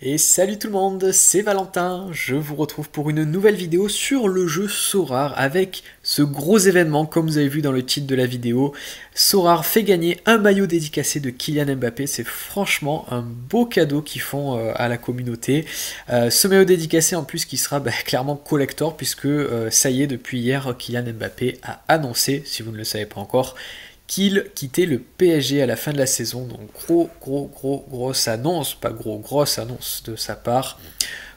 Et salut tout le monde, c'est Valentin, je vous retrouve pour une nouvelle vidéo sur le jeu Sorare avec ce gros événement comme vous avez vu dans le titre de la vidéo. Sorare fait gagner un maillot dédicacé de Kylian Mbappé, c'est franchement un beau cadeau qu'ils font à la communauté. Ce maillot dédicacé en plus qui sera clairement collector puisque ça y est depuis hier Kylian Mbappé a annoncé, si vous ne le savez pas encore, qu'il quittait le PSG à la fin de la saison. Donc grosse annonce, pas grosse annonce de sa part.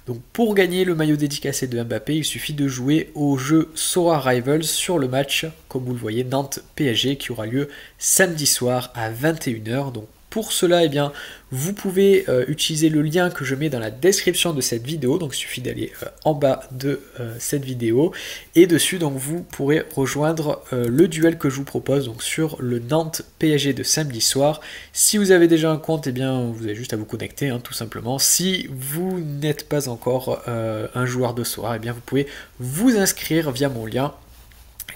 Donc pour gagner le maillot dédicacé de Mbappé, il suffit de jouer au jeu Sorare Rivals sur le match, comme vous le voyez, Nantes-PSG qui aura lieu samedi soir à 21h. Donc pour cela, eh bien, vous pouvez utiliser le lien que je mets dans la description de cette vidéo. Donc il suffit d'aller en bas de cette vidéo. Et dessus, donc, vous pourrez rejoindre le duel que je vous propose donc, sur le Nantes PSG de samedi soir. Si vous avez déjà un compte, eh bien, vous avez juste à vous connecter, tout simplement. Si vous n'êtes pas encore un joueur de Sorare, eh bien, vous pouvez vous inscrire via mon lien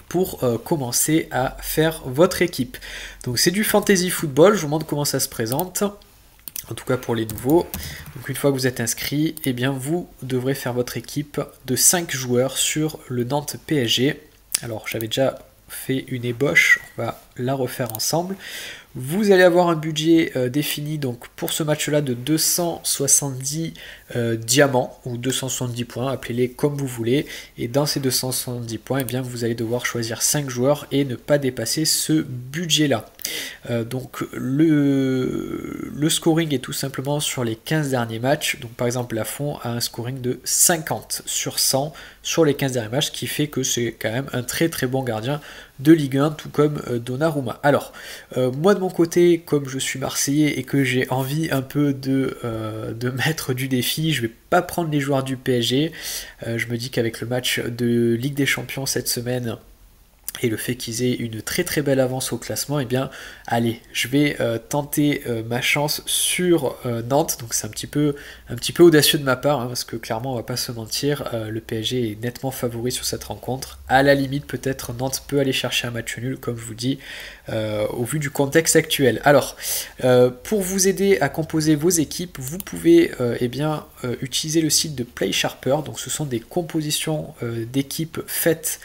pour commencer à faire votre équipe. Donc c'est du fantasy football, je vous montre comment ça se présente, en tout cas pour les nouveaux. Donc une fois que vous êtes inscrit, eh bien vous devrez faire votre équipe de 5 joueurs sur le Nantes PSG. Alors j'avais déjà fait une ébauche, on va la refaire ensemble. Vous allez avoir un budget défini donc pour ce match-là de 270 diamants ou 270 points, appelez-les comme vous voulez. Et dans ces 270 points, eh bien, vous allez devoir choisir 5 joueurs et ne pas dépasser ce budget-là. Donc le scoring est tout simplement sur les 15 derniers matchs. Donc par exemple, Lafont a un scoring de 50 sur 100 sur les 15 derniers matchs, ce qui fait que c'est quand même un très très bon gardien de Ligue 1, tout comme Donnarumma. Alors, moi de mon côté, comme je suis Marseillais et que j'ai envie un peu de mettre du défi, je vais pas prendre les joueurs du PSG. Je me dis qu'avec le match de Ligue des Champions cette semaine, et le fait qu'ils aient une très très belle avance au classement, eh bien, allez, je vais tenter ma chance sur Nantes. Donc c'est un petit peu audacieux de ma part, parce que clairement, on va pas se mentir, le PSG est nettement favori sur cette rencontre. À la limite, peut-être Nantes peut aller chercher un match nul, comme je vous dis, au vu du contexte actuel. Alors, pour vous aider à composer vos équipes, vous pouvez utiliser le site de Play Sharper. Donc ce sont des compositions d'équipes faites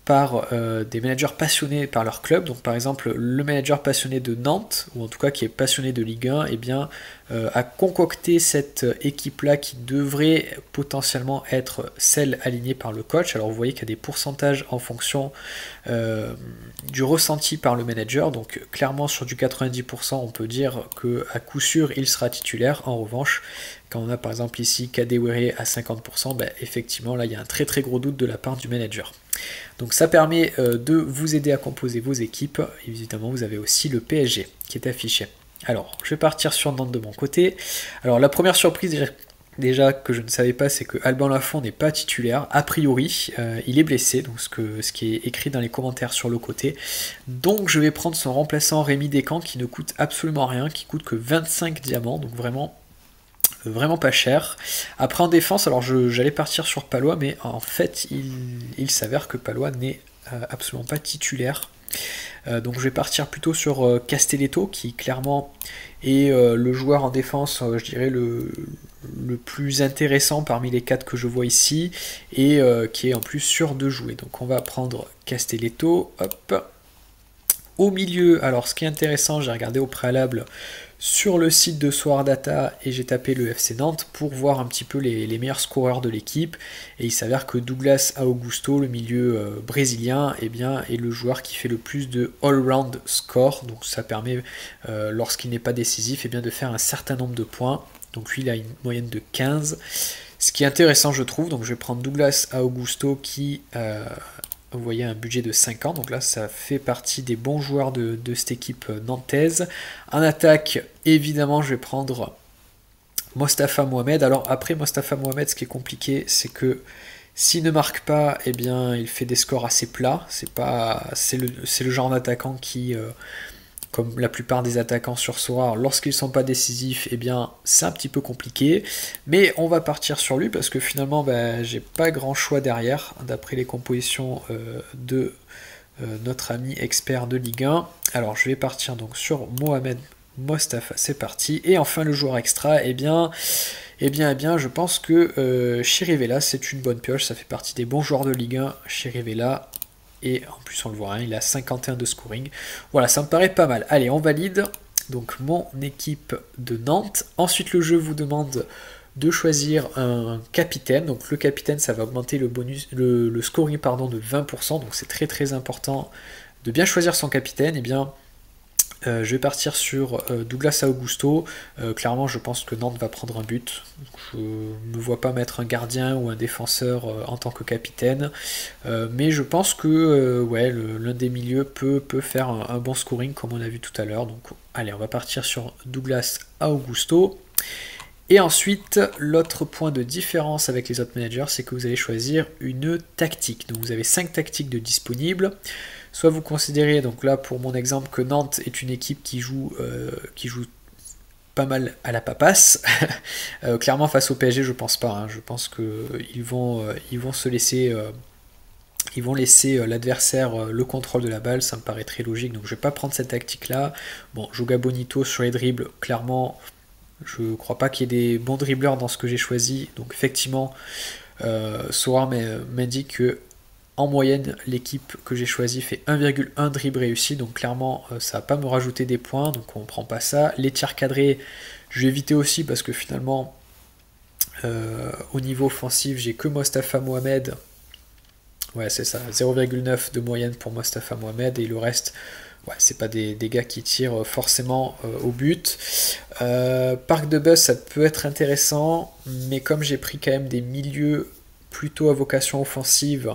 par des managers passionnés par leur club. Donc par exemple le manager passionné de Nantes, ou en tout cas qui est passionné de Ligue 1, eh bien, a concocté cette équipe-là qui devrait potentiellement être celle alignée par le coach. Alors vous voyez qu'il y a des pourcentages en fonction du ressenti par le manager. Donc clairement sur du 90%, on peut dire qu'à coup sûr il sera titulaire. En revanche, quand on a par exemple ici Kadewere à 50%, effectivement là il y a un très très gros doute de la part du manager. Donc ça permet de vous aider à composer vos équipes. Évidemment, vous avez aussi le PSG qui est affiché. Alors, je vais partir sur Nantes de mon côté. Alors, la première surprise déjà que je ne savais pas, c'est que Alban Lafont n'est pas titulaire. A priori, il est blessé, donc ce qui est écrit dans les commentaires sur le côté. Donc, je vais prendre son remplaçant Rémi Descamps qui ne coûte absolument rien, qui coûte que 25 diamants, donc vraiment pas cher. Après en défense, alors j'allais partir sur Palois, mais en fait il s'avère que Palois n'est absolument pas titulaire. Donc je vais partir plutôt sur Castelletto, qui clairement est le joueur en défense, je dirais le plus intéressant parmi les 4 que je vois ici, et qui est en plus sûr de jouer. Donc on va prendre Castelletto, hop. Au milieu, alors ce qui est intéressant, j'ai regardé au préalable sur le site de Soar Data et j'ai tapé le FC Nantes pour voir un petit peu les meilleurs scoreurs de l'équipe, et il s'avère que Douglas Augusto, le milieu brésilien, est le joueur qui fait le plus de all-round score. Donc ça permet, lorsqu'il n'est pas décisif, de faire un certain nombre de points. Donc lui il a une moyenne de 15, ce qui est intéressant je trouve. Donc je vais prendre Douglas Augusto qui vous voyez un budget de 5 ans, donc là ça fait partie des bons joueurs de cette équipe nantaise. En attaque, évidemment, je vais prendre Mostafa Mohamed. Alors après Mostafa Mohamed, ce qui est compliqué, c'est que s'il ne marque pas, il fait des scores assez plats. C'est le genre d'attaquant qui, comme la plupart des attaquants sur Sorare, lorsqu'ils ne sont pas décisifs, c'est un petit peu compliqué. Mais on va partir sur lui parce que finalement, j'ai pas grand choix derrière, d'après les compositions de notre ami expert de Ligue 1. Alors je vais partir donc sur Mohamed Mostafa, c'est parti. Et enfin le joueur extra, Eh bien, je pense que Chirivella, c'est une bonne pioche. Ça fait partie des bons joueurs de Ligue 1, Chirivella. Et en plus, on le voit, hein, il a 51 de scoring. Voilà, ça me paraît pas mal. Allez, on valide. Donc, mon équipe de Nantes. Ensuite, le jeu vous demande de choisir un capitaine. Donc, le capitaine, ça va augmenter le bonus, le scoring pardon, de 20%. Donc, c'est très très important de bien choisir son capitaine. Eh bien, je vais partir sur Douglas Augusto. Clairement, je pense que Nantes va prendre un but. Je ne me vois pas mettre un gardien ou un défenseur en tant que capitaine. Mais je pense que ouais, l'un des milieux peut faire un bon scoring comme on a vu tout à l'heure. Donc allez, on va partir sur Douglas Augusto. Et ensuite, l'autre point de différence avec les autres managers, c'est que vous allez choisir une tactique. Donc vous avez 5 tactiques de disponibles. Soit vous considérez, donc là pour mon exemple, que Nantes est une équipe qui joue pas mal à la papasse. Clairement face au PSG, je pense pas. Hein. Je pense qu'ils vont se laisser... ils vont laisser l'adversaire le contrôle de la balle, ça me paraît très logique, donc je vais pas prendre cette tactique-là. Bon, Joga Bonito sur les dribbles, clairement, je crois pas qu'il y ait des bons dribbleurs dans ce que j'ai choisi, donc effectivement, Sorar m'indique que en moyenne, l'équipe que j'ai choisie fait 1,1 dribble réussi, donc clairement, ça va pas me rajouter des points, donc on prend pas ça. Les tirs cadrés, je vais éviter aussi parce que finalement, au niveau offensif, j'ai que Mostafa Mohamed. Ouais, c'est ça, 0,9 de moyenne pour Mostafa Mohamed, et le reste, ouais, c'est pas des gars qui tirent forcément au but. Parc de Bus, ça peut être intéressant, mais comme j'ai pris quand même des milieux plutôt à vocation offensive,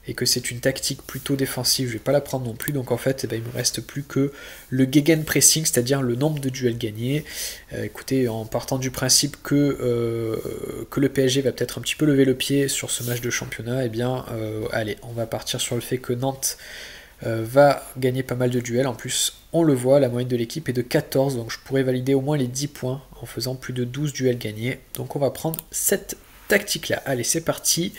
et que c'est une tactique plutôt défensive, je vais pas la prendre non plus, donc en fait, il me reste plus que le gegenpressing, c'est-à-dire le nombre de duels gagnés. Écoutez, en partant du principe que le PSG va peut-être un petit peu lever le pied sur ce match de championnat, eh bien, allez, on va partir sur le fait que Nantes va gagner pas mal de duels. En plus, on le voit, la moyenne de l'équipe est de 14, donc je pourrais valider au moins les 10 points en faisant plus de 12 duels gagnés. Donc on va prendre cette tactique-là. Allez, c'est parti.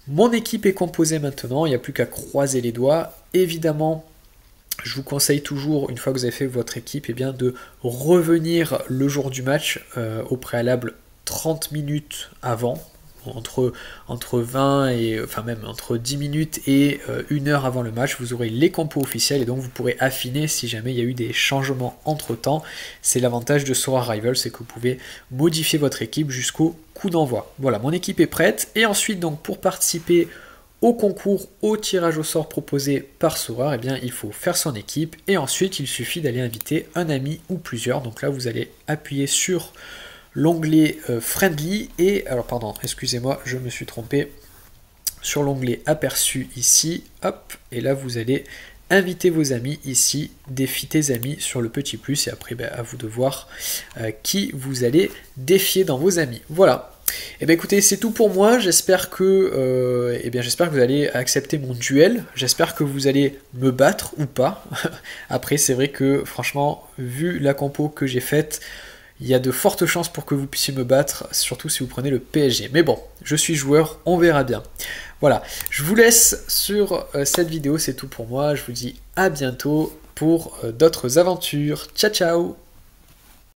Mon équipe est composée maintenant, il n'y a plus qu'à croiser les doigts. Évidemment, je vous conseille toujours, une fois que vous avez fait votre équipe, eh bien, de revenir le jour du match au préalable 30 minutes avant, entre 20 et enfin même entre 10 minutes et 1 heure avant le match. Vous aurez les compos officiels et donc vous pourrez affiner si jamais il y a eu des changements entre temps. C'est l'avantage de Sora Rival, c'est que vous pouvez modifier votre équipe jusqu'au coup d'envoi. Voilà, mon équipe est prête, et ensuite donc pour participer au concours, au tirage au sort proposé par Sora, eh bien il faut faire son équipe, et ensuite il suffit d'aller inviter un ami ou plusieurs. Donc là vous allez appuyer sur l'onglet Friendly, et alors pardon, excusez-moi, je me suis trompé, sur l'onglet Aperçu ici, hop, et là vous allez inviter vos amis ici, défie tes amis sur le petit plus, et après à vous de voir qui vous allez défier dans vos amis. Voilà. Et bien écoutez, c'est tout pour moi. J'espère que, j'espère que vous allez accepter mon duel. J'espère que vous allez me battre ou pas. Après, c'est vrai que franchement, vu la compo que j'ai faite, il y a de fortes chances pour que vous puissiez me battre, surtout si vous prenez le PSG. Mais bon, je suis joueur, on verra bien. Voilà, je vous laisse sur cette vidéo, c'est tout pour moi. Je vous dis à bientôt pour d'autres aventures. Ciao, ciao!